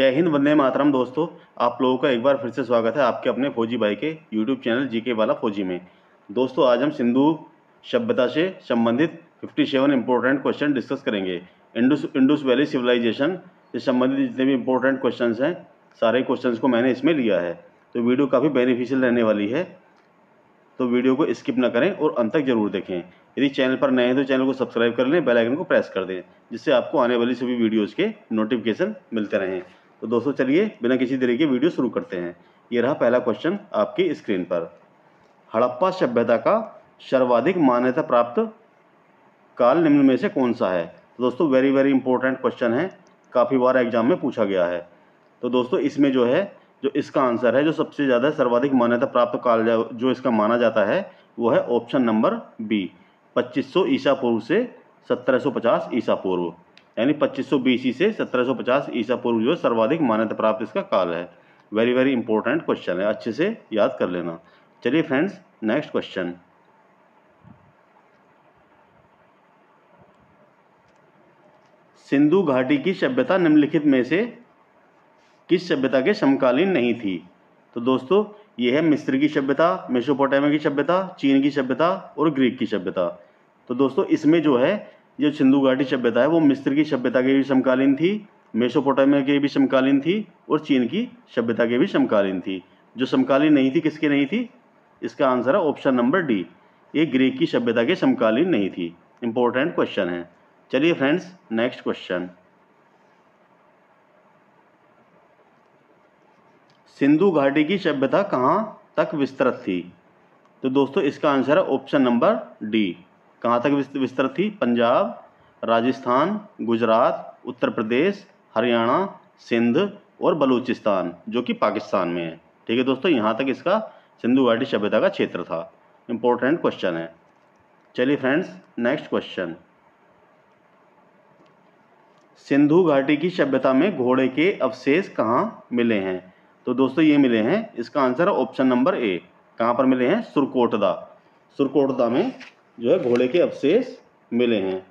जय हिंद, वंदे मातरम। दोस्तों, आप लोगों का एक बार फिर से स्वागत है आपके अपने फौजी भाई के यूट्यूब चैनल जीके वाला फौजी में। दोस्तों, आज हम सिंधु सभ्यता से संबंधित 57 इंपॉर्टेंट क्वेश्चन डिस्कस करेंगे। इंडस वैली सिविलाइजेशन से संबंधित जितने भी इंपॉर्टेंट क्वेश्चन हैं, सारे क्वेश्चन को मैंने इसमें लिया है। तो वीडियो काफ़ी बेनिफिशियल रहने वाली है, तो वीडियो को स्किप ना करें और अंत तक जरूर देखें। यदि चैनल पर नए हैं तो चैनल को सब्सक्राइब कर लें, बेल आइकन को प्रेस कर दें, जिससे आपको आने वाली सभी वीडियोस के नोटिफिकेशन मिलते रहें। तो दोस्तों, चलिए बिना किसी देरी के वीडियो शुरू करते हैं। ये रहा पहला क्वेश्चन आपकी स्क्रीन पर। हड़प्पा सभ्यता का सर्वाधिक मान्यता प्राप्त काल निम्न में से कौन सा है? तो दोस्तों, वेरी इंपॉर्टेंट क्वेश्चन है, काफ़ी बार एग्जाम में पूछा गया है। तो दोस्तों, इसमें जो इसका आंसर है, जो सबसे ज़्यादा सर्वाधिक मान्यता प्राप्त काल जो इसका माना जाता है, वो है ऑप्शन नंबर बी, 2500 ईसा पूर्व से 1750 ईसा पूर्व, यानी 2500 BC से 1750 ईसा पूर्व जो सर्वाधिक मान्यता प्राप्त इसका काल है। वेरी इंपॉर्टेंट क्वेश्चन है, अच्छे से याद कर लेना। चलिए फ्रेंड्स, नेक्स्ट क्वेश्चन। सिंधु घाटी की सभ्यता निम्नलिखित में से किस सभ्यता के समकालीन नहीं थी? तो दोस्तों, ये है मिस्र की सभ्यता, मेसोपोटामिया की सभ्यता, चीन की सभ्यता और ग्रीक की सभ्यता। तो दोस्तों, इसमें जो सिंधु घाटी सभ्यता है वो मिस्र की सभ्यता के भी समकालीन थी, मेसोपोटामिया के भी समकालीन थी और चीन की सभ्यता के भी समकालीन थी। जो समकालीन नहीं थी, किसके नहीं थी? इसका आंसर है ऑप्शन नंबर डी, ये ग्रीक की सभ्यता के समकालीन नहीं थी। इंपॉर्टेंट क्वेश्चन है। चलिए फ्रेंड्स, नेक्स्ट क्वेश्चन। सिंधु घाटी की सभ्यता कहाँ तक विस्तृत थी? तो दोस्तों, इसका आंसर है ऑप्शन नंबर डी, कहाँ तक विस्तृत थी? पंजाब, राजस्थान, गुजरात, उत्तर प्रदेश, हरियाणा, सिंध और बलूचिस्तान, जो कि पाकिस्तान में है। ठीक है दोस्तों, यहाँ तक इसका सिंधु घाटी सभ्यता का क्षेत्र था। इंपॉर्टेंट क्वेश्चन है। चलिए फ्रेंड्स, नेक्स्ट क्वेश्चन। सिंधु घाटी की सभ्यता में घोड़े के अवशेष कहाँ मिले हैं? तो दोस्तों, ये मिले हैं, इसका आंसर है ऑप्शन नंबर ए। कहाँ पर मिले हैं? सुरकोटदा। सुरकोटदा में जो है घोड़े के अवशेष मिले हैं।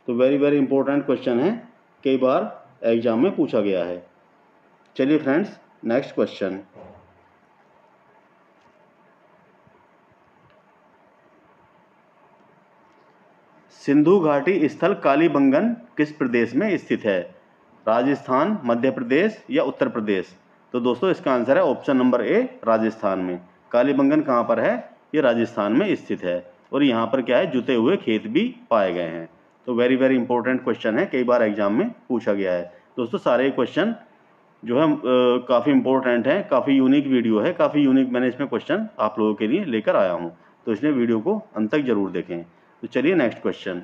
तो वेरी इंपॉर्टेंट क्वेश्चन है, कई बार एग्जाम में पूछा गया है। चलिए फ्रेंड्स, नेक्स्ट क्वेश्चन। सिंधु घाटी स्थल कालीबंगन किस प्रदेश में स्थित है? राजस्थान, मध्य प्रदेश या उत्तर प्रदेश? तो दोस्तों, इसका आंसर है ऑप्शन नंबर ए, राजस्थान में। कालीबंगन कहाँ पर है? ये राजस्थान में स्थित है और यहाँ पर क्या है, जुते हुए खेत भी पाए गए हैं। तो वेरी इंपॉर्टेंट क्वेश्चन है, कई बार एग्जाम में पूछा गया है। दोस्तों, सारे क्वेश्चन जो है काफ़ी इंपॉर्टेंट है, काफ़ी यूनिक वीडियो है, काफ़ी यूनिक मैंने इसमें क्वेश्चन आप लोगों के लिए लेकर आया हूँ। तो इसलिए वीडियो को अंत तक जरूर देखें। तो चलिए नेक्स्ट क्वेश्चन।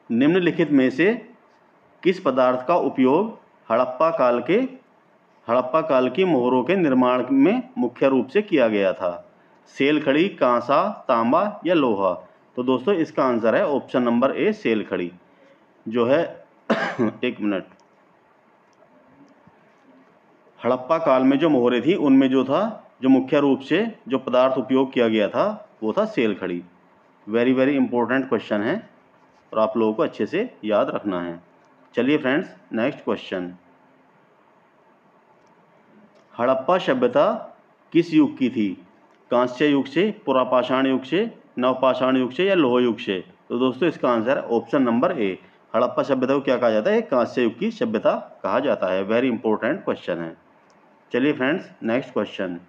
निम्नलिखित में से किस पदार्थ का उपयोग हड़प्पा काल की मोहरों के निर्माण में मुख्य रूप से किया गया था? सेल खड़ी, कांसा, तांबा या लोहा? तो दोस्तों, इसका आंसर है ऑप्शन नंबर ए, सेल खड़ी जो है एक मिनट। हड़प्पा काल में जो मोहरें थी, उनमें जो मुख्य रूप से जो पदार्थ उपयोग किया गया था, वो था सेल खड़ी। वेरी इंपॉर्टेंट क्वेश्चन है और आप लोगों को अच्छे से याद रखना है। चलिए फ्रेंड्स, नेक्स्ट क्वेश्चन। हड़प्पा सभ्यता किस युग की थी? कांस्य युग से, पुरापाषाण युग से, नवपाषाण युग से या लोह युग से? तो दोस्तों, इसका आंसर है ऑप्शन नंबर ए। हड़प्पा सभ्यता को क्या कहा जाता है? कांस्य युग की सभ्यता कहा जाता है। वेरी इंपॉर्टेंट क्वेश्चन है। चलिए फ्रेंड्स, नेक्स्ट क्वेश्चन।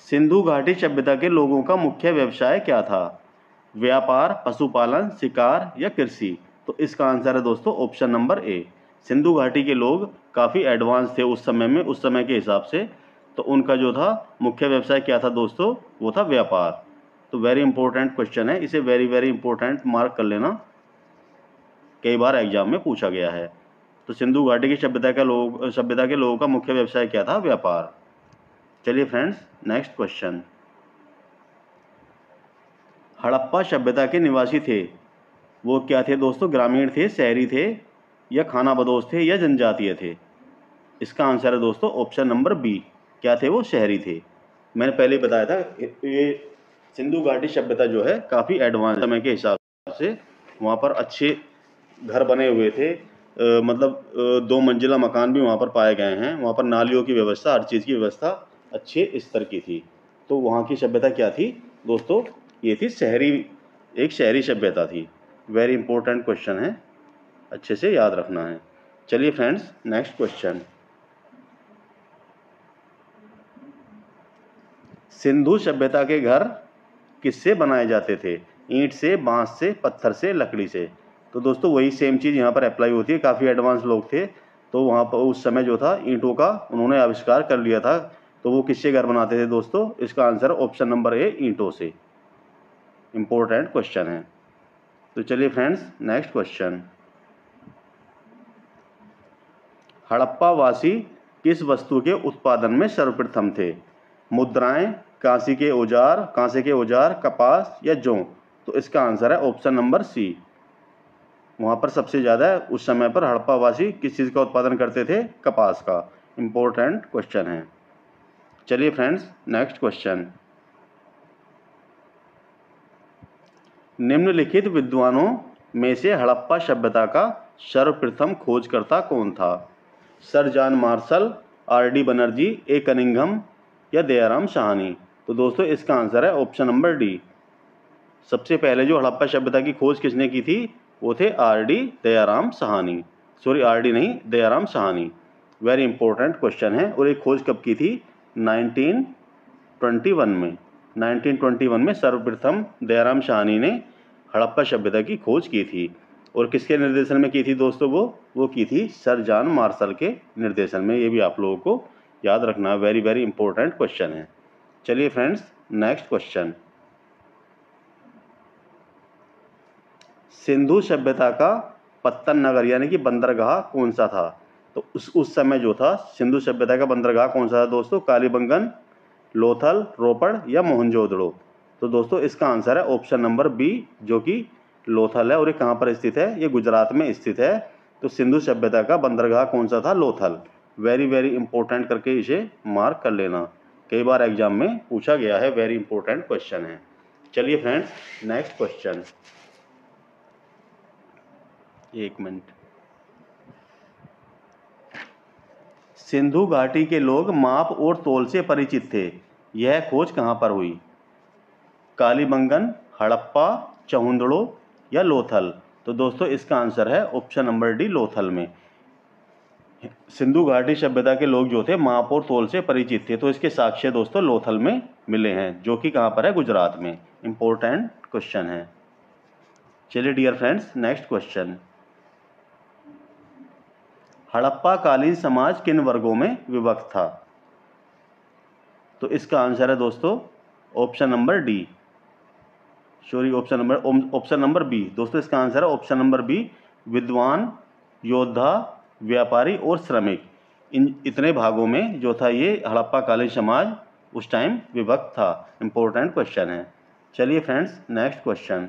सिंधु घाटी सभ्यता के लोगों का मुख्य व्यवसाय क्या था? व्यापार, पशुपालन, शिकार या कृषि? तो इसका आंसर है दोस्तों ऑप्शन नंबर ए। सिंधु घाटी के लोग काफ़ी एडवांस थे उस समय में, उस समय के हिसाब से। तो उनका जो था मुख्य व्यवसाय क्या था दोस्तों? वो था व्यापार। तो वेरी इंपॉर्टेंट क्वेश्चन है, इसे वेरी इंपॉर्टेंट मार्क कर लेना, कई बार एग्जाम में पूछा गया है। तो सिंधु घाटी की सभ्यता के लोगों का मुख्य व्यवसाय क्या था? व्यापार। चलिए फ्रेंड्स, नेक्स्ट क्वेश्चन। हड़प्पा सभ्यता के निवासी थे, वो क्या थे दोस्तों? ग्रामीण थे, शहरी थे या खानाबदोश थे या जनजातीय थे? इसका आंसर है दोस्तों ऑप्शन नंबर बी। क्या थे वो? शहरी थे। मैंने पहले बताया था, ये सिंधु घाटी सभ्यता जो है काफ़ी एडवांस समय के हिसाब से वहाँ पर अच्छे घर बने हुए थे, मतलब 2 मंजिला मकान भी वहाँ पर पाए गए हैं। वहाँ पर नालियों की व्यवस्था, हर चीज़ की व्यवस्था अच्छे स्तर की थी। तो वहाँ की सभ्यता क्या थी दोस्तों? ये थी एक शहरी सभ्यता थी। वेरी इंपॉर्टेंट क्वेश्चन है, अच्छे से याद रखना है। चलिए फ्रेंड्स, नेक्स्ट क्वेश्चन। सिंधु सभ्यता के घर किससे बनाए जाते थे? ईंट से, बांस से, पत्थर से, लकड़ी से। तो दोस्तों वही सेम चीज़ यहाँ पर अप्लाई होती है। काफ़ी एडवांस लोग थे, तो वहाँ पर उस समय जो था ईंटों का उन्होंने आविष्कार कर लिया था। तो वो किससे घर बनाते थे दोस्तों? इसका आंसर ऑप्शन नंबर ए, ईंटों से। इम्पोर्टेंट क्वेश्चन है। तो चलिए फ्रेंड्स, नेक्स्ट क्वेश्चन। हड़प्पा वासी किस वस्तु के उत्पादन में सर्वप्रथम थे? मुद्राएं, कांसे के औजार, कपास या जौ? तो इसका आंसर है ऑप्शन नंबर सी। वहाँ पर सबसे ज़्यादा उस समय पर हड़प्पा वासी किस चीज़ का उत्पादन करते थे? कपास का। इम्पोर्टेंट क्वेश्चन है। चलिए फ्रेंड्स, नेक्स्ट क्वेश्चन। निम्नलिखित विद्वानों में से हड़प्पा सभ्यता का सर्वप्रथम खोजकर्ता कौन था? Sir John Marshall, R D. Banerjee, A. Cunningham या दयाराम साहनी? तो दोस्तों इसका आंसर है ऑप्शन नंबर डी। सबसे पहले जो हड़प्पा सभ्यता की खोज किसने की थी? वो थे R D. Dayaram Sahni. Sorry, R D. नहीं, Dayaram Sahni. Very important question है। और ये खोज कब की थी? 1921 में। 1921 में सर्वप्रथम दयाराम साहनी ने हड़प्पा सभ्यता की खोज की थी। और किसके निर्देशन में की थी दोस्तों? वो की थी सर जॉन मार्शल के निर्देशन में। ये भी आप लोगों को याद रखना, वेरी वेरी इंपॉर्टेंट क्वेश्चन है। चलिए फ्रेंड्स, नेक्स्ट क्वेश्चन। सिंधु सभ्यता का पत्तन नगर यानी कि बंदरगाह कौन सा था? तो उस समय जो था सिंधु सभ्यता का बंदरगाह कौन सा था दोस्तों? कालीबंगन, लोथल, रोपड़ या मोहनजोदड़ो? तो दोस्तों इसका आंसर है ऑप्शन नंबर बी, जो कि लोथल है। और ये कहाँ पर स्थित है? ये गुजरात में स्थित है। तो सिंधु सभ्यता का बंदरगाह कौन सा था? लोथल। वेरी वेरी इंपॉर्टेंट करके इसे मार्क कर लेना, कई बार एग्जाम में पूछा गया है। वेरी इंपॉर्टेंट क्वेश्चन है। चलिए फ्रेंड्स, नेक्स्ट क्वेश्चन। एक मिनट। सिंधु घाटी के लोग माप और तौल से परिचित थे। यह खोज कहाँ पर हुई? कालीबंगन, हड़प्पा, चहुंदड़ो या लोथल? तो दोस्तों इसका आंसर है ऑप्शन नंबर डी, लोथल में। सिंधु घाटी सभ्यता के लोग जो थे माप और तौल से परिचित थे, तो इसके साक्ष्य दोस्तों लोथल में मिले हैं, जो कि कहाँ पर है? गुजरात में। इंपॉर्टेंट क्वेश्चन है। चलिए dear friends, next question. Harappa कालीन समाज किन वर्गों में विभक्त था? तो इसका आंसर है दोस्तों option number D, sorry option number B. दोस्तों इसका आंसर है ऑप्शन नंबर बी, विद्वान, योद्धा, व्यापारी और श्रमिक। इन इतने भागों में जो था ये हड़प्पा कालीन समाज उस टाइम विभक्त था। इंपॉर्टेंट क्वेश्चन है। चलिए फ्रेंड्स, नेक्स्ट क्वेश्चन।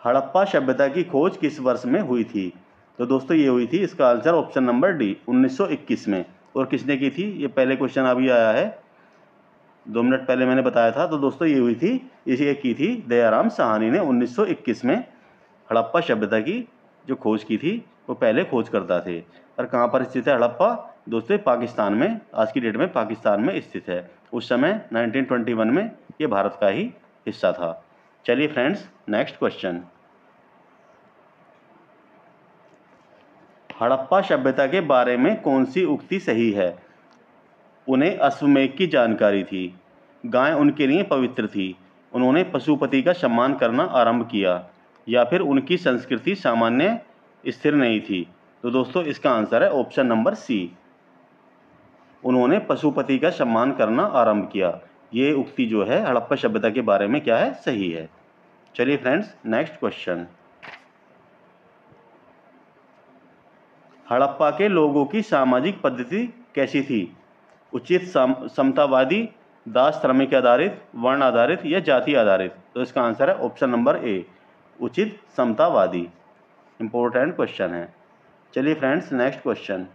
हड़प्पा सभ्यता की खोज किस वर्ष में हुई थी? तो दोस्तों ये हुई थी, इसका आंसर ऑप्शन नंबर डी, 1921 में। और किसने की थी? ये पहले क्वेश्चन अभी आया है, 2 मिनट पहले मैंने बताया था। तो दोस्तों ये हुई थी, इसे की थी दयाराम साहनी ने 1921 में। हड़प्पा सभ्यता की जो खोज की थी वो पहले खोज करता थे। और कहाँ पर स्थित है हड़प्पा? दोस्तों पाकिस्तान में, आज की डेट में पाकिस्तान में स्थित है। उस समय 1921 में ये भारत का ही हिस्सा था। चलिए फ्रेंड्स, नेक्स्ट क्वेश्चन। हड़प्पा सभ्यता के बारे में कौन सी उक्ति सही है? उन्हें अश्वमेध की जानकारी थी, गाय उनके लिए पवित्र थी, उन्होंने पशुपति का सम्मान करना आरंभ किया, या फिर उनकी संस्कृति सामान्य स्थिर नहीं थी? तो दोस्तों इसका आंसर है ऑप्शन नंबर सी, उन्होंने पशुपति का सम्मान करना आरंभ किया। ये उक्ति जो है हड़प्पा सभ्यता के बारे में क्या है? सही है। चलिए फ्रेंड्स, नेक्स्ट क्वेश्चन। हड़प्पा के लोगों की सामाजिक पद्धति कैसी थी? उचित, समतावादी, दास श्रमिक आधारित, वर्ण आधारित या जाति आधारित? तो इसका आंसर है ऑप्शन नंबर ए, उचित समतावादी। इंपॉर्टेंट क्वेश्चन है। चलिए फ्रेंड्स, नेक्स्ट क्वेश्चन।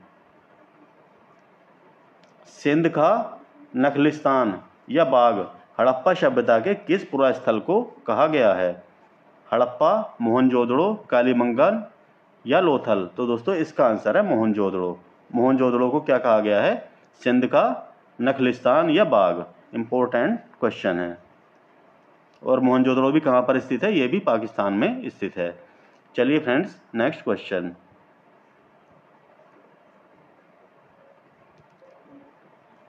सिंध का नखलिस्तान या बाग हड़प्पा सभ्यता के किस पुरास्थल को कहा गया है? हड़प्पा, मोहनजोदड़ो, कालीबंगन या लोथल? तो दोस्तों इसका आंसर है मोहनजोदड़ो। मोहनजोदड़ो को क्या कहा गया है? सिंध का नखलिस्तान या बाग? इंपॉर्टेंट क्वेश्चन है। और मोहनजोदड़ो भी कहाँ पर स्थित है? ये भी पाकिस्तान में स्थित है। चलिए फ्रेंड्स, नेक्स्ट क्वेश्चन।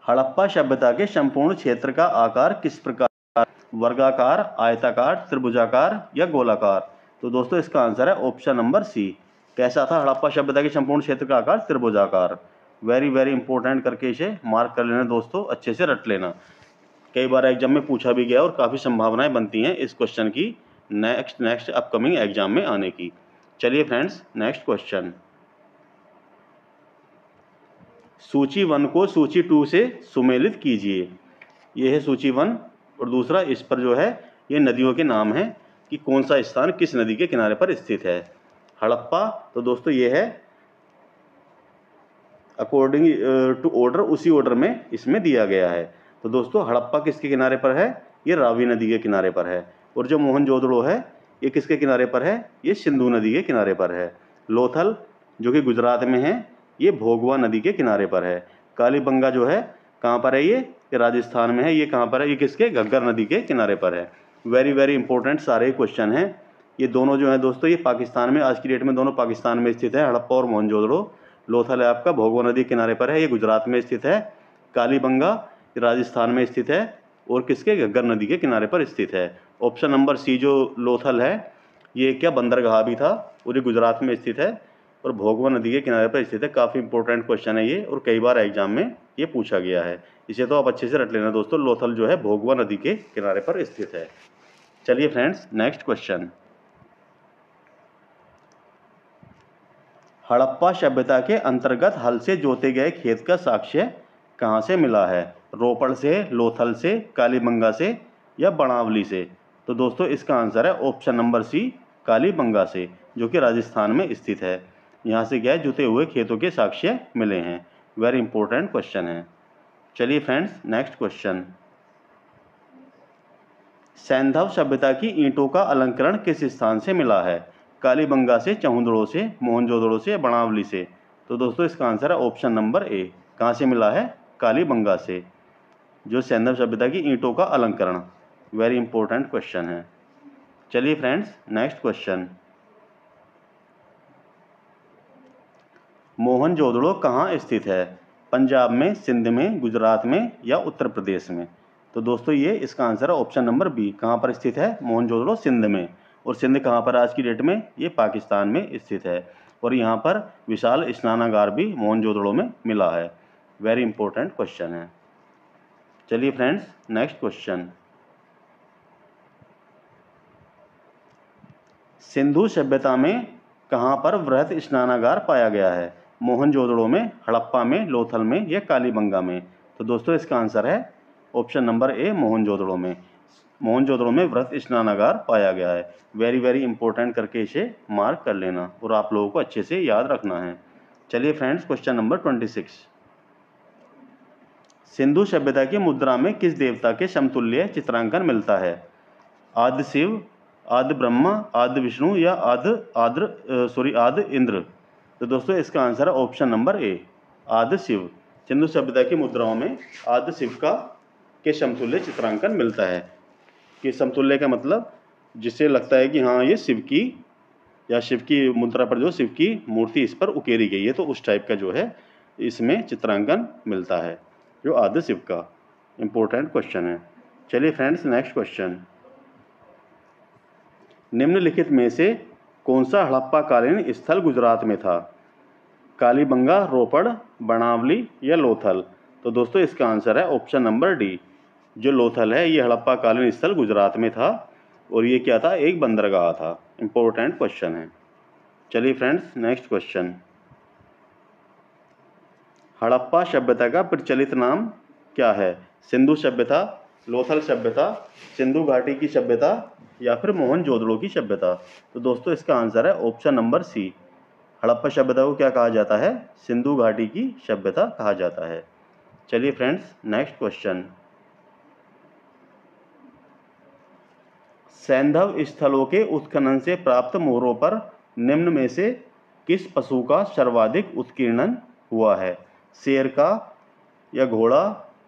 हड़प्पा सभ्यता के संपूर्ण क्षेत्र का आकार किस प्रकार? वर्गाकार, आयताकार, त्रिभुजाकार या गोलाकार? तो दोस्तों इसका आंसर है ऑप्शन नंबर सी। कैसा था हड़प्पा सभ्यता के संपूर्ण क्षेत्र का आकार? त्रिभुजाकार। वेरी वेरी इंपॉर्टेंट करके इसे मार्क कर लेना दोस्तों, अच्छे से रट लेना। कई बार एग्जाम में पूछा भी गया और काफ़ी संभावनाएं बनती हैं इस क्वेश्चन की नेक्स्ट अपकमिंग एग्जाम में आने की। चलिए फ्रेंड्स, नेक्स्ट क्वेश्चन। सूची 1 को सूची 2 से सुमेलित कीजिए। ये है सूची 1 और दूसरा इस पर जो है ये नदियों के नाम हैं कि कौन सा स्थान किस नदी के किनारे पर स्थित है। हड़प्पा, तो दोस्तों ये है अकॉर्डिंग टू ऑर्डर, उसी ऑर्डर में इसमें दिया गया है। तो दोस्तों हड़प्पा किसके किनारे पर है? ये रावी नदी के किनारे पर है। और जो मोहनजोदड़ो है ये किसके किनारे पर है? ये सिंधु नदी के किनारे पर है। लोथल जो कि गुजरात में है ये भोगवा नदी के किनारे पर है। कालीबंगा जो है कहाँ पर है? ये राजस्थान में है। ये कहाँ पर है? ये किसके? घग्गर नदी के किनारे पर है। वेरी वेरी इंपॉर्टेंट सारे क्वेश्चन हैं। ये दोनों जो है दोस्तों ये पाकिस्तान में, आज की डेट में दोनों पाकिस्तान में स्थित है, हड़प्पा और मोहनजोदड़ो। लोथल है आपका भोगवा नदी के किनारे पर है, ये गुजरात में स्थित है। कालीबंगा राजस्थान में स्थित है और किसके? घग्गर नदी के किनारे पर स्थित है। ऑप्शन नंबर सी जो लोथल है ये क्या बंदरगाह भी था और ये गुजरात में स्थित है और भोगवा नदी के किनारे पर स्थित है। काफ़ी इंपॉर्टेंट क्वेश्चन है ये और कई बार एग्जाम में ये पूछा गया है। इसे तो आप अच्छे से रट लेना दोस्तों, लोथल जो है भोगवा नदी के किनारे पर स्थित है। चलिए फ्रेंड्स, नेक्स्ट क्वेश्चन। हड़प्पा सभ्यता के अंतर्गत हल से जोते गए खेत का साक्ष्य कहाँ से मिला है? रोपड़ से, लोथल से, कालीबंगा से या बनावली से? तो दोस्तों इसका आंसर है ऑप्शन नंबर सी, कालीबंगा से, जो कि राजस्थान में स्थित है। यहाँ से क्या है? जुते हुए खेतों के साक्ष्य मिले हैं। वेरी इंपॉर्टेंट क्वेश्चन है। चलिए फ्रेंड्स, नेक्स्ट क्वेश्चन। सैंधव सभ्यता की ईंटों का अलंकरण किस स्थान से मिला है? कालीबंगा से, चहुंदड़ो से, मोहनजोदड़ो से, बनावली से? तो दोस्तों इसका आंसर है ऑप्शन नंबर ए। कहाँ से मिला है? कालीबंगा से, जो सैंधव सभ्यता की ईंटों का अलंकरण। वेरी इंपॉर्टेंट क्वेश्चन है। चलिए फ्रेंड्स, नेक्स्ट क्वेश्चन। मोहनजोदड़ो कहाँ स्थित है? पंजाब में, सिंध में, गुजरात में या उत्तर प्रदेश में? तो दोस्तों ये इसका आंसर है ऑप्शन नंबर बी। कहाँ पर स्थित है? मोहनजोदड़ो सिंध में। और सिंध कहाँ पर आज की डेट में? ये पाकिस्तान में स्थित है। और यहाँ पर विशाल स्नानागार भी मोहनजोदड़ो में मिला है। वेरी इंपॉर्टेंट क्वेश्चन है। चलिए फ्रेंड्स, नेक्स्ट क्वेश्चन। सिंधु सभ्यता में कहाँ पर वृहत स्नानागार पाया गया है? मोहनजोदड़ो में, हड़प्पा में, लोथल में या कालीबंगा में? तो दोस्तों इसका आंसर है ऑप्शन नंबर ए, मोहनजोदड़ो में। मोहनजोदड़ो में वृहत स्नानागार पाया गया है। वेरी वेरी इंपॉर्टेंट करके इसे मार्क कर लेना और आप लोगों को अच्छे से याद रखना है। चलिए फ्रेंड्स, क्वेश्चन नंबर 26। सिंधु सभ्यता की मुद्रा में किस देवता के समतुल्य चित्रांकन मिलता है? आदि शिव, आदि ब्रह्मा, आदि विष्णु या आदि इंद्र? तो दोस्तों इसका आंसर है ऑप्शन नंबर ए, आदि शिव। सिंधु सभ्यता की मुद्राओं में आदि शिव का के समतुल्य चित्रांकन मिलता है। कि समतुल्य का मतलब जिससे लगता है कि हाँ ये शिव की या शिव की मुद्रा पर जो शिव की मूर्ति इस पर उकेरी गई है, तो उस टाइप का जो है इसमें चित्रांकन मिलता है, जो आदि शिव का। इंपॉर्टेंट क्वेश्चन है। चलिए फ्रेंड्स, नेक्स्ट क्वेश्चन। निम्नलिखित में से कौन सा हड़प्पा कालीन स्थल गुजरात में था? कालीबंगा, रोपड़, बनावली या लोथल? तो दोस्तों इसका आंसर है ऑप्शन नंबर डी, जो लोथल है। ये हड़प्पा कालीन स्थल गुजरात में था और ये क्या था? एक बंदरगाह था। इंपॉर्टेंट क्वेश्चन है। चलिए फ्रेंड्स, नेक्स्ट क्वेश्चन। हड़प्पा सभ्यता का प्रचलित नाम क्या है? सिंधु सभ्यता, लोथल सभ्यता, सिंधु घाटी की सभ्यता या फिर मोहनजोदड़ो की सभ्यता? तो दोस्तों इसका आंसर है ऑप्शन नंबर सी। हड़प्पा सभ्यता को क्या कहा जाता है? सिंधु घाटी की सभ्यता कहा जाता है। चलिए फ्रेंड्स, नेक्स्ट क्वेश्चन। सैंधव स्थलों के उत्खनन से प्राप्त मोहरों पर निम्न में से किस पशु का सर्वाधिक उत्कीर्णन हुआ है? शेर का, या घोड़ा,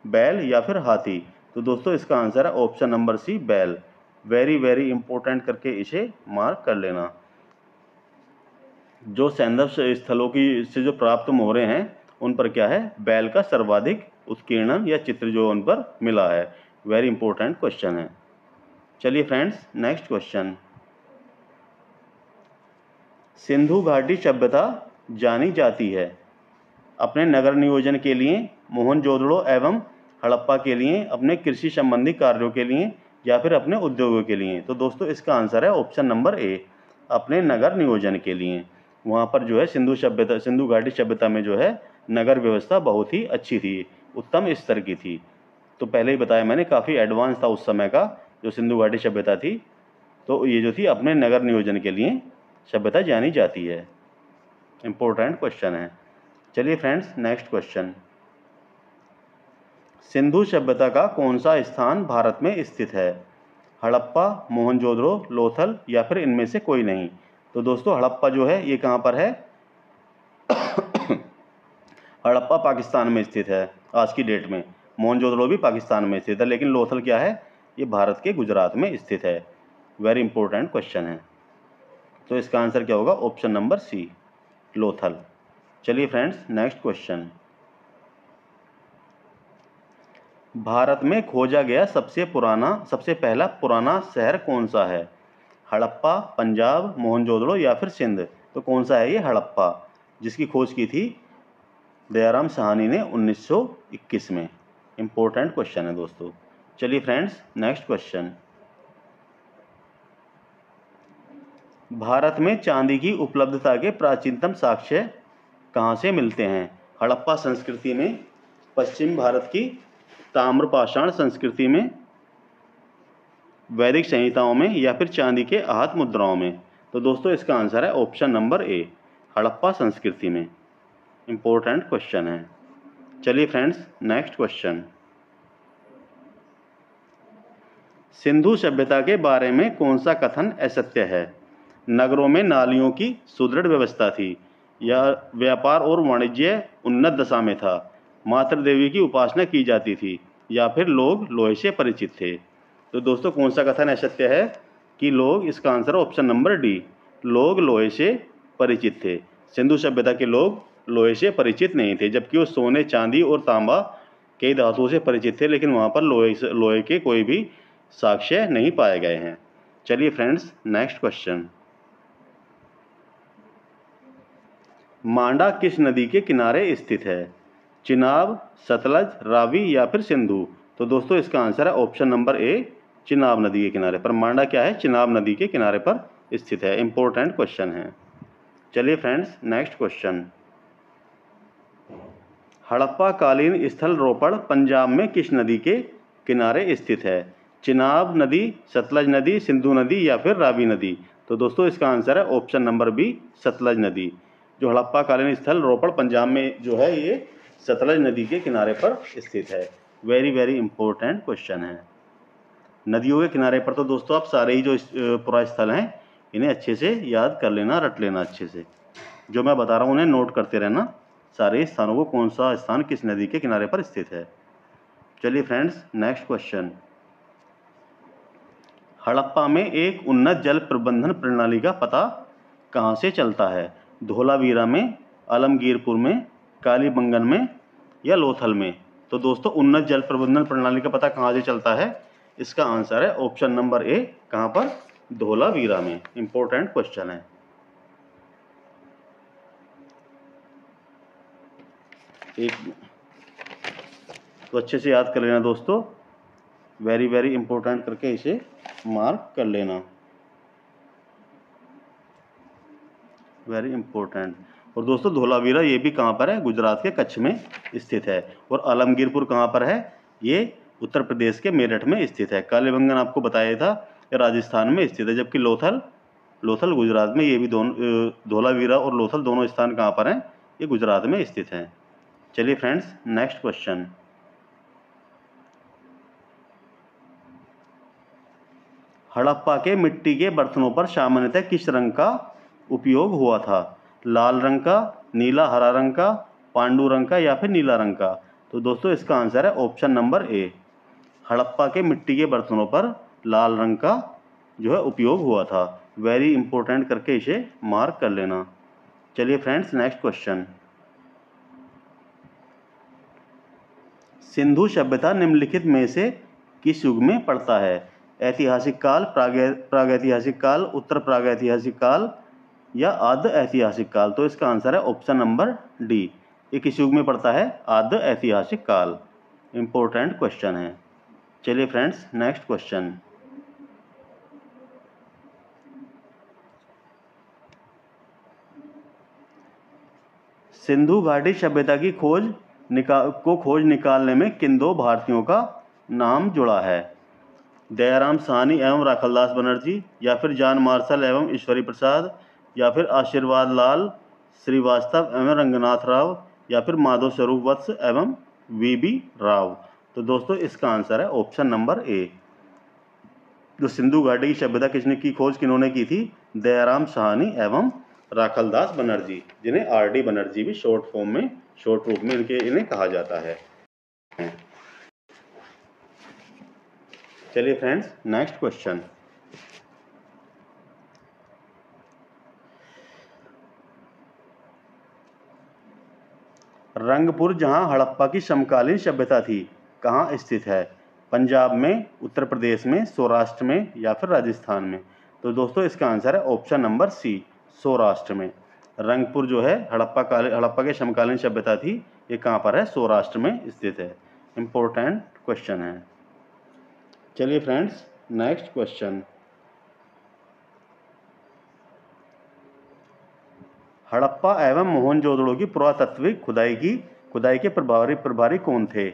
बैल या फिर हाथी? तो दोस्तों इसका आंसर है ऑप्शन नंबर सी, बैल। वेरी वेरी इंपॉर्टेंट करके इसे मार्क कर लेना। जो सैंधव स्थलों की से जो प्राप्त मोहरे हैं उन पर क्या है? बैल का सर्वाधिक उत्कीर्णन या चित्र जो उन पर मिला है। वेरी इंपॉर्टेंट क्वेश्चन है। चलिए फ्रेंड्स, नेक्स्ट क्वेश्चन। सिंधु घाटी सभ्यता जानी जाती है अपने नगर नियोजन के लिए, मोहनजोदड़ो एवं हड़प्पा के लिए, अपने कृषि संबंधी कार्यों के लिए, या फिर अपने उद्योगों के लिए? तो दोस्तों इसका आंसर है ऑप्शन नंबर ए, अपने नगर नियोजन के लिए। वहाँ पर जो है सिंधु घाटी सभ्यता में जो है नगर व्यवस्था बहुत ही अच्छी थी, उत्तम स्तर की थी। तो पहले ही बताया मैंने, काफ़ी एडवांस था उस समय का जो सिंधु घाटी सभ्यता थी। तो ये जो थी अपने नगर नियोजन के लिए सभ्यता जानी जाती है। इम्पोर्टेंट क्वेश्चन है। चलिए फ्रेंड्स, नेक्स्ट क्वेश्चन। सिंधु सभ्यता का कौन सा स्थान भारत में स्थित है? हड़प्पा, मोहनजोदड़ो, लोथल या फिर इनमें से कोई नहीं? तो दोस्तों हड़प्पा जो है ये कहाँ पर है? हड़प्पा पाकिस्तान में स्थित है आज की डेट में। मोहनजोदड़ो भी पाकिस्तान में स्थित है, लेकिन लोथल क्या है? ये भारत के गुजरात में स्थित है। वेरी इंपॉर्टेंट क्वेश्चन है। तो इसका आंसर क्या होगा? Option number C, Lothal. चलिए फ्रेंड्स, नेक्स्ट क्वेश्चन। भारत में खोजा गया सबसे पहला पुराना शहर कौन सा है? हड़प्पा, पंजाब, मोहनजोदड़ो या फिर सिंध? तो कौन सा है ये? हड़प्पा, जिसकी खोज की थी दयाराम साहनी ने 1921 में। इंपॉर्टेंट क्वेश्चन है दोस्तों। चलिए फ्रेंड्स, नेक्स्ट क्वेश्चन। भारत में चांदी की उपलब्धता के प्राचीनतम साक्ष्य कहाँ से मिलते हैं? हड़प्पा संस्कृति में, पश्चिम भारत की ताम्रपाषाण संस्कृति में, वैदिक संहिताओं में, या फिर चांदी के आहत मुद्राओं में? तो दोस्तों इसका आंसर है ऑप्शन नंबर ए, हड़प्पा संस्कृति में। इंपॉर्टेंट क्वेश्चन है। चलिए फ्रेंड्स, नेक्स्ट क्वेश्चन। सिंधु सभ्यता के बारे में कौन सा कथन असत्य है? नगरों में नालियों की सुदृढ़ व्यवस्था थी, या व्यापार और वाणिज्य उन्नत दशा में था, मातृ देवी की उपासना की जाती थी, या फिर लोग लोहे से परिचित थे? तो दोस्तों कौन सा कथन असत्य है? कि लोग, इसका आंसर ऑप्शन नंबर डी, लोग लोहे से परिचित थे। सिंधु सभ्यता के लोग लोहे से परिचित नहीं थे, जबकि वो सोने, चांदी और तांबा कई धातुओं से परिचित थे, लेकिन वहाँ पर लोहे के कोई भी साक्ष्य नहीं पाए गए हैं। चलिए फ्रेंड्स, नेक्स्ट क्वेश्चन। मांडा किस नदी के किनारे स्थित है? चिनाब, सतलज, रावी या फिर सिंधु? तो दोस्तों इसका आंसर है ऑप्शन नंबर ए, चिनाब नदी के किनारे पर। मांडा क्या है? चिनाब नदी के किनारे पर स्थित है। इंपॉर्टेंट क्वेश्चन है। चलिए फ्रेंड्स, नेक्स्ट क्वेश्चन। हड़प्पा कालीन स्थल रोपड़ पंजाब में किस नदी के किनारे स्थित है? चिनाब नदी, सतलज नदी, सिंधु नदी या फिर रावी नदी? तो दोस्तों इसका आंसर है ऑप्शन नंबर बी, सतलज नदी। जो हड़प्पा कालीन स्थल रोपड़ पंजाब में जो है ये सतलज नदी के किनारे पर स्थित है। वेरी वेरी इंपॉर्टेंट क्वेश्चन है। नदियों के किनारे पर तो दोस्तों आप सारे ही जो पुरा स्थल हैं इन्हें अच्छे से याद कर लेना, रट लेना अच्छे से। जो मैं बता रहा हूँ उन्हें नोट करते रहना, सारे स्थानों को, कौन सा स्थान किस नदी के किनारे पर स्थित है। चलिए फ्रेंड्स, नेक्स्ट क्वेश्चन। हड़प्पा में एक उन्नत जल प्रबंधन प्रणाली का पता कहाँ से चलता है? धोलावीरा में, आलमगीरपुर में, कालीबंगन में या लोथल में? तो दोस्तों उन्नत जल प्रबंधन प्रणाली का पता कहाँ से चलता है? इसका आंसर है ऑप्शन नंबर ए, कहाँ पर? धोलावीरा में। इंपॉर्टेंट क्वेश्चन है। एक तो अच्छे से याद कर लेना दोस्तों, वेरी वेरी इंपॉर्टेंट करके इसे मार्क कर लेना। Very important. और दोस्तों धोलावीरा ये भी कहाँ पर है? गुजरात के कच्छ में स्थित है। और आलमगीरपुर कहाँ पर है? ये उत्तर प्रदेश के मेरठ में स्थित है। कालीबंगन आपको बताया था ये राजस्थान में स्थित है, जबकि लोथल गुजरात में। ये भी दोनों, धोलावीरा और लोथल दोनों स्थान कहाँ पर हैं? ये गुजरात में स्थित हैं। चलिए फ्रेंड्स, नेक्स्ट क्वेश्चन। हड़प्पा के मिट्टी के बर्तनों पर सामान्यतः किस रंग का उपयोग हुआ था? लाल रंग का, नीला हरा रंग का, पांडु रंग का या फिर नीला रंग का? तो दोस्तों इसका आंसर है ऑप्शन नंबर ए। हड़प्पा के मिट्टी के बर्तनों पर लाल रंग का जो है उपयोग हुआ था। वेरी इंपॉर्टेंट करके इसे मार्क कर लेना। चलिए फ्रेंड्स, नेक्स्ट क्वेश्चन। सिंधु सभ्यता निम्नलिखित में से किस युग में पड़ता है? ऐतिहासिक काल, प्रागैतिहासिक काल, उत्तर प्रागैतिहासिक काल या आद्य ऐतिहासिक काल? तो इसका आंसर है ऑप्शन नंबर डी। ये किस युग में पड़ता है? आद्य ऐतिहासिक काल। इंपॉर्टेंट क्वेश्चन है। चलिए फ्रेंड्स, नेक्स्ट क्वेश्चन। सिंधु घाटी सभ्यता की खोज निकालने में किन दो भारतीयों का नाम जुड़ा है? दयाराम साहनी एवं राखलदास बनर्जी, या फिर जॉन मार्शल एवं ईश्वरी प्रसाद, या फिर आशीर्वाद लाल श्रीवास्तव एवं रंगनाथ राव, या फिर माधव स्वरूप वत्स एवं वीबी राव? तो दोस्तों इसका आंसर है ऑप्शन नंबर ए। जो सिंधु घाटी की सभ्यता की खोज किन्होंने की थी? दयाराम साहनी एवं राखलदास बनर्जी, जिन्हें आरडी बनर्जी भी शॉर्ट रूप में इन्हें कहा जाता है। चलिए फ्रेंड्स, नेक्स्ट क्वेश्चन। रंगपुर जहां हड़प्पा की समकालीन सभ्यता थी, कहाँ स्थित है? पंजाब में, उत्तर प्रदेश में, सौराष्ट्र में या फिर राजस्थान में? तो दोस्तों इसका आंसर है ऑप्शन नंबर सी, सौराष्ट्र में। रंगपुर जो है हड़प्पा के समकालीन सभ्यता थी, ये कहाँ पर है? सौराष्ट्र में स्थित है। इंपॉर्टेंट क्वेश्चन है। चलिए फ्रेंड्स, नेक्स्ट क्वेश्चन। हड़प्पा एवं मोहनजोदड़ो की पुरातात्विक खुदाई के प्रभारी कौन थे?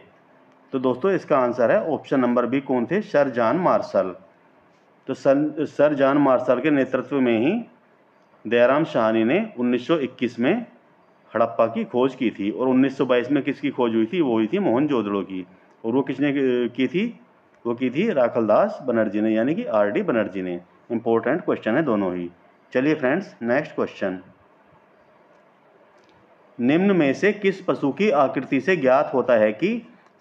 तो दोस्तों इसका आंसर है ऑप्शन नंबर बी। कौन थे? Sir John Marshall. तो सर जॉन मार्शल के नेतृत्व में ही दयाराम साहनी ने 1921 में हड़प्पा की खोज की थी, और 1922 में किसकी खोज हुई थी? वो हुई थी मोहनजोदड़ो की। और वो किसने की थी? वो की थी राखलदास बनर्जी ने, यानी कि आरडी बनर्जी ने। इंपॉर्टेंट क्वेश्चन है दोनों ही। चलिए फ्रेंड्स, नेक्स्ट क्वेश्चन। निम्न में से किस पशु की आकृति से ज्ञात होता है कि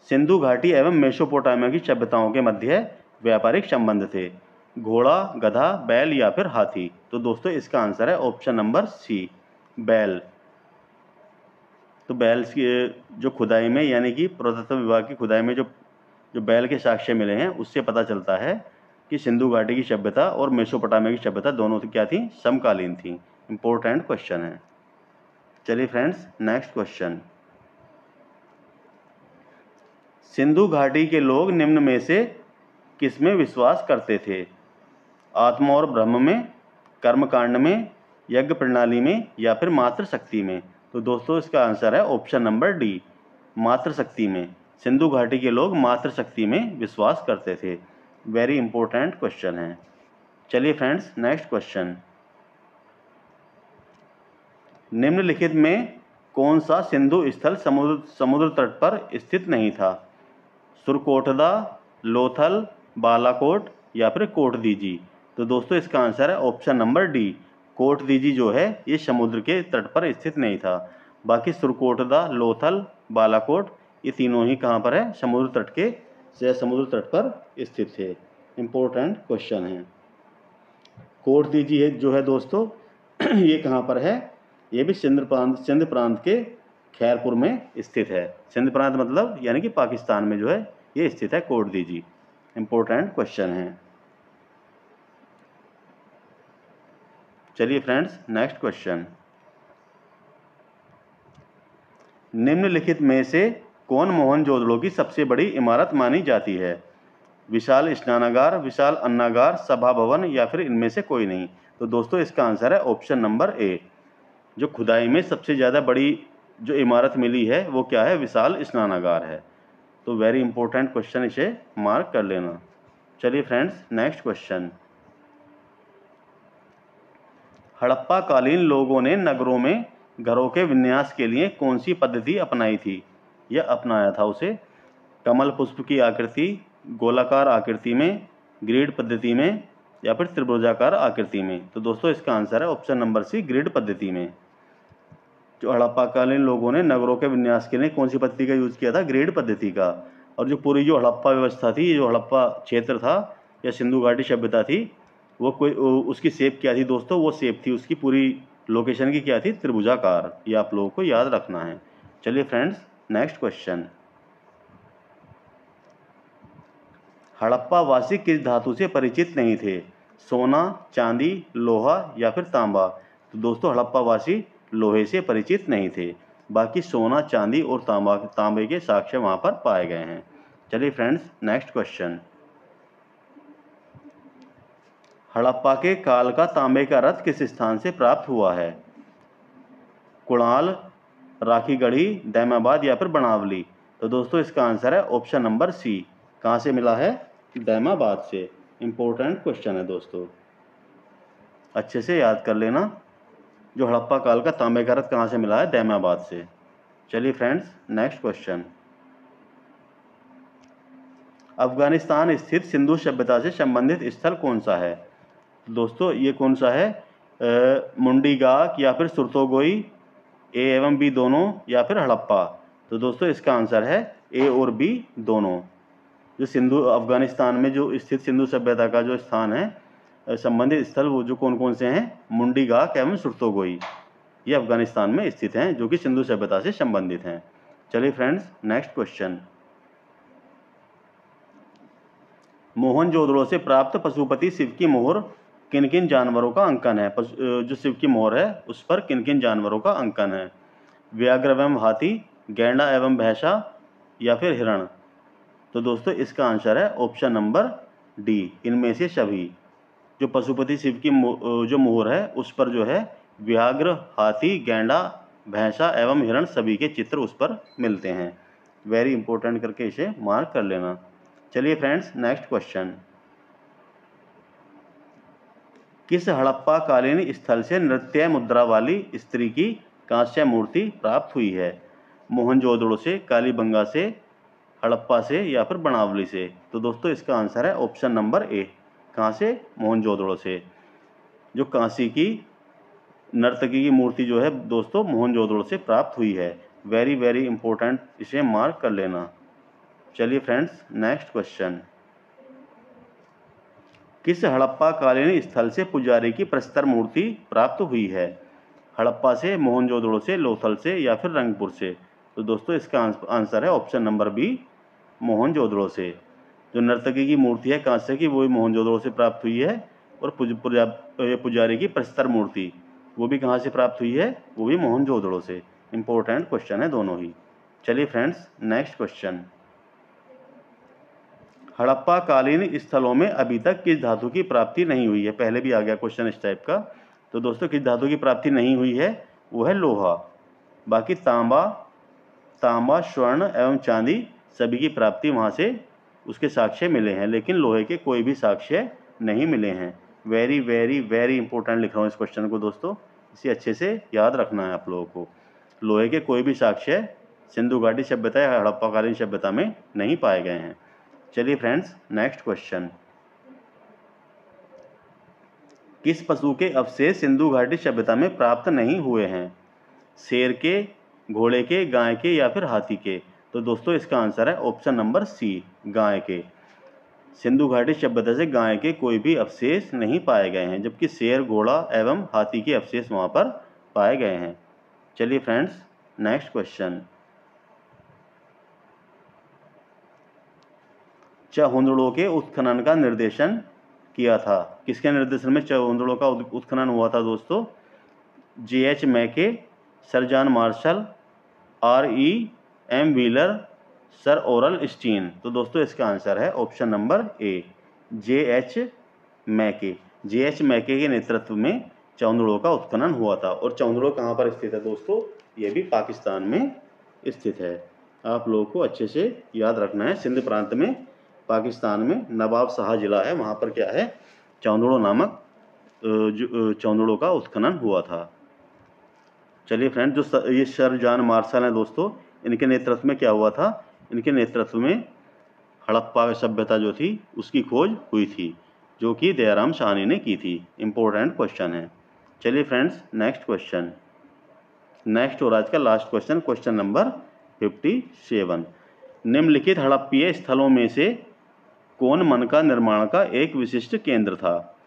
सिंधु घाटी एवं मेसोपोटामिया की सभ्यताओं के मध्य व्यापारिक संबंध थे? घोड़ा, गधा, बैल या फिर हाथी? तो दोस्तों इसका आंसर है ऑप्शन नंबर सी, बैल। तो बैल की जो खुदाई में, यानी कि पुरातत्व विभाग की खुदाई में जो बैल के साक्ष्य मिले हैं, उससे पता चलता है कि सिंधु घाटी की सभ्यता और मेसोपोटामिया की सभ्यता दोनों क्या थी? समकालीन थी। इंपॉर्टेंट क्वेश्चन है। चलिए फ्रेंड्स, नेक्स्ट क्वेश्चन। सिंधु घाटी के लोग निम्न में से किसमें विश्वास करते थे? आत्मा और ब्रह्म में, कर्मकांड में, यज्ञ प्रणाली में या फिर मातृशक्ति में? तो दोस्तों इसका आंसर है ऑप्शन नंबर डी, मातृशक्ति में। सिंधु घाटी के लोग मातृशक्ति में विश्वास करते थे। वेरी इंपॉर्टेंट क्वेश्चन है। चलिए फ्रेंड्स, नेक्स्ट क्वेश्चन। निम्नलिखित में कौन सा सिंधु स्थल समुद्र तट पर स्थित नहीं था? सुरकोटदा, लोथल, बालाकोट या फिर कोटदीजी? तो दोस्तों इसका आंसर है ऑप्शन नंबर डी, कोटदीजी जो है ये समुद्र के तट पर स्थित नहीं था। बाकी सुरकोटदा, लोथल, बालाकोट ये तीनों ही कहाँ पर है? समुद्र तट पर स्थित थे। इंपॉर्टेंट क्वेश्चन है। कोटदीजी जो है दोस्तों ये कहाँ पर है? ये भी सिंध प्रांत के खैरपुर में स्थित है। सिंध प्रांत मतलब यानी कि पाकिस्तान में जो है ये स्थित है कोटदीजी। इंपॉर्टेंट क्वेश्चन है। चलिए फ्रेंड्स, नेक्स्ट क्वेश्चन। निम्नलिखित में से कौन मोहनजोदड़ो की सबसे बड़ी इमारत मानी जाती है? विशाल स्नानागार, विशाल अन्नागार, सभा भवन या फिर इनमें से कोई नहीं? तो दोस्तों इसका आंसर है ऑप्शन नंबर ए। जो खुदाई में सबसे ज़्यादा बड़ी जो इमारत मिली है वो क्या है? विशाल स्नानागार है। तो वेरी इंपॉर्टेंट क्वेश्चन, इसे मार्क कर लेना। चलिए फ्रेंड्स, नेक्स्ट क्वेश्चन। हड़प्पा कालीन लोगों ने नगरों में घरों के विन्यास के लिए कौन सी पद्धति अपनाई थी या अपनाया था उसे? कमल पुष्प की आकृति, गोलाकार आकृति में, ग्रिड पद्धति में, या फिर त्रिभुजाकार आकृति में। तो दोस्तों इसका आंसर है ऑप्शन नंबर सी, ग्रिड पद्धति में। जो हड़प्पाकालीन लोगों ने नगरों के विन्यास के लिए कौन सी पद्धति का यूज किया था? ग्रिड पद्धति का। और जो पूरी जो हड़प्पा व्यवस्था थी, जो हड़प्पा क्षेत्र था या सिंधु घाटी सभ्यता थी, वो कोई उसकी शेप क्या थी दोस्तों? वो शेप थी उसकी पूरी लोकेशन की क्या थी? त्रिभुजाकार। ये आप लोगों को याद रखना है। चलिए फ्रेंड्स, नेक्स्ट क्वेश्चन। हड़प्पा वासी किस धातु से परिचित नहीं थे? सोना, चांदी, लोहा या फिर तांबा? तो दोस्तों हड़प्पा वासी लोहे से परिचित नहीं थे। बाकी सोना, चांदी और तांबे के साक्ष्य वहां पर पाए गए हैं। चलिए फ्रेंड्स, नेक्स्ट क्वेश्चन। हड़प्पा के काल का तांबे का रथ किस स्थान से प्राप्त हुआ है? कुणाल, राखीगढ़ी, दैमाबाद या फिर बनावली? तो दोस्तों इसका आंसर है ऑप्शन नंबर सी। कहाँ से मिला है? दैमाबाद से। इंपॉर्टेंट क्वेश्चन है दोस्तों, अच्छे से याद कर लेना। जो हड़प्पा काल का तांबे का रथ कहाँ से मिला है? दैमाबाद से। चलिए फ्रेंड्स, नेक्स्ट क्वेश्चन। अफगानिस्तान स्थित सिंधु सभ्यता से संबंधित स्थल कौन सा है? दोस्तों ये कौन सा है? मुंडीगाक या फिर सुरतोगोई, ए एवं बी दोनों, या फिर हड़प्पा? तो दोस्तों इसका आंसर है ए और बी दोनों। जो सिंधु अफगानिस्तान में जो स्थित सिंधु सभ्यता का जो स्थान है, संबंधित स्थल, वो जो कौन कौन से हैं? मुंडीगाक एवं सुरतोगोई, ये अफगानिस्तान में स्थित हैं, जो कि सिंधु सभ्यता से संबंधित हैं। चलिए फ्रेंड्स, नेक्स्ट क्वेश्चन। मोहनजोदड़ो से प्राप्त पशुपति शिव की मोहर किन किन जानवरों का अंकन है? जो शिव की मोहर है उस पर किन किन जानवरों का अंकन है? व्याघ्र एवं हाथी, गैंडा एवं भैंसा या फिर हिरण? तो दोस्तों इसका आंसर है ऑप्शन नंबर डी, इनमें से सभी। जो पशुपति शिव की जो मोहर है उस पर जो है व्याघ्र, हाथी, गैंडा, भैंसा एवं हिरण सभी के चित्र उस पर मिलते हैं। वेरी इंपॉर्टेंट करके इसे मार्क कर लेना। चलिए फ्रेंड्स, नेक्स्ट क्वेश्चन। किस हड़प्पा कालीन स्थल से नृत्य मुद्रा वाली स्त्री की कांस्य मूर्ति प्राप्त हुई है? मोहनजोदड़ो से, कालीबंगा से, हड़प्पा से या फिर बनावली से? तो दोस्तों इसका आंसर है ऑप्शन नंबर ए। कहाँ से? मोहनजोदड़ो से। जो कांसी की नर्तकी की मूर्ति जो है दोस्तों मोहनजोदड़ो से प्राप्त हुई है। वेरी वेरी इंपॉर्टेंट, इसे मार्क कर लेना। चलिए फ्रेंड्स, नेक्स्ट क्वेश्चन। किस हड़प्पा कालीन स्थल से पुजारी की प्रस्तर मूर्ति प्राप्त हुई है? हड़प्पा से, मोहनजोदड़ो से, लोथल से या फिर रंगपुर से? तो दोस्तों इसका आंसर है ऑप्शन नंबर बी, मोहनजोदड़ो से। जो नर्तकी की मूर्ति है कांस्य की, वो भी मोहनजोदड़ो से प्राप्त हुई है। और पुजारी की प्रस्तर मूर्ति वो भी कहाँ से प्राप्त हुई है? वो भी मोहनजोदड़ो से। इंपॉर्टेंट क्वेश्चन है दोनों ही। चलिए फ्रेंड्स, नेक्स्ट क्वेश्चन। हड़प्पा कालीन स्थलों में अभी तक किस धातु की प्राप्ति नहीं हुई है? पहले भी आ गया क्वेश्चन इस टाइप का। तो दोस्तों किस धातु की प्राप्ति नहीं हुई है? वो है लोहा। बाकी तांबा, स्वर्ण एवं चांदी सभी की प्राप्ति वहाँ से उसके साक्ष्य मिले हैं, लेकिन लोहे के कोई भी साक्ष्य नहीं मिले हैं। वेरी वेरी वेरी इंपॉर्टेंट लिख रहा हूँ इस क्वेश्चन को दोस्तों, इसे अच्छे से याद रखना है आप लोगों को। लोहे के कोई भी साक्ष्य सिंधु घाटी सभ्यता या हड़प्पाकालीन सभ्यता में नहीं पाए गए हैं। चलिए फ्रेंड्स, नेक्स्ट क्वेश्चन। किस पशु के अवशेष सिंधु घाटी सभ्यता में प्राप्त नहीं हुए हैं? शेर के, घोड़े के, गाय के या फिर हाथी के? तो दोस्तों इसका आंसर है ऑप्शन नंबर सी, गाय के। सिंधु घाटी सभ्यता से गाय के कोई भी अवशेष नहीं पाए गए हैं, जबकि शेर, घोड़ा एवं हाथी के अवशेष वहां पर पाए गए हैं। चलिए फ्रेंड्स, नेक्स्ट क्वेश्चन। चहुंदड़ों के उत्खनन का निर्देशन किया था? किसके निर्देशन में चहुंदड़ों का उत्खनन हुआ था दोस्तों? J.H. Mackay, sir John Marshall, R.E.M. Wheeler, sir Aurel Stein? तो दोस्तों इसका आंसर है ऑप्शन नंबर ए, J.H. मैके। J.H. मैके के नेतृत्व में चहुंदड़ों का उत्खनन हुआ था। और चहुंदड़ो कहाँ पर स्थित है दोस्तों? ये भी पाकिस्तान में स्थित है। आप लोगों को अच्छे से याद रखना है। सिंध प्रांत में, पाकिस्तान में नवाब शाह जिला है, वहाँ पर क्या है? चहुंदड़ो नामक चहुंदड़ों का उत्खनन हुआ था। चलिए फ्रेंड, जो ये सर जॉन मार्शल हैं दोस्तों, इनके नेतृत्व में क्या हुआ था? इनके नेतृत्व में हड़प्पा सभ्यता जो थी उसकी खोज हुई थी। जो कि दयाराम साहनी ने की थी। इम्पोर्टेंट क्वेश्चन है। चलिए फ्रेंड्स, नेक्स्ट क्वेश्चन। नेक्स्ट और आज का लास्ट क्वेश्चन, क्वेश्चन नंबर 57। निम्नलिखित हड़प्पीय स्थलों में से कौन मनका निर्माण का एक विशिष्ट केंद्र था?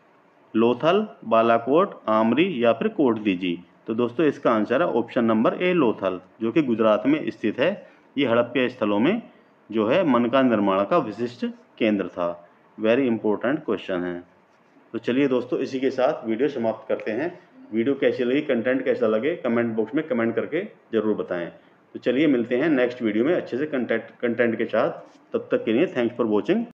लोथल, बालाकोट, आमरी या फिर कोटदीजी? तो दोस्तों इसका आंसर है ऑप्शन नंबर ए, लोथल, जो कि गुजरात में स्थित है। ये हड़प्पीय स्थलों में जो है मनका निर्माण का विशिष्ट केंद्र था। वेरी इंपॉर्टेंट क्वेश्चन है। तो चलिए दोस्तों, इसी के साथ वीडियो समाप्त करते हैं। वीडियो कैसी लगी, कंटेंट कैसा लगे, कमेंट बॉक्स में कमेंट करके ज़रूर बताएं। तो चलिए मिलते हैं नेक्स्ट वीडियो में अच्छे से कंटेंट के साथ। तब तक के लिए थैंक्स फॉर वॉचिंग।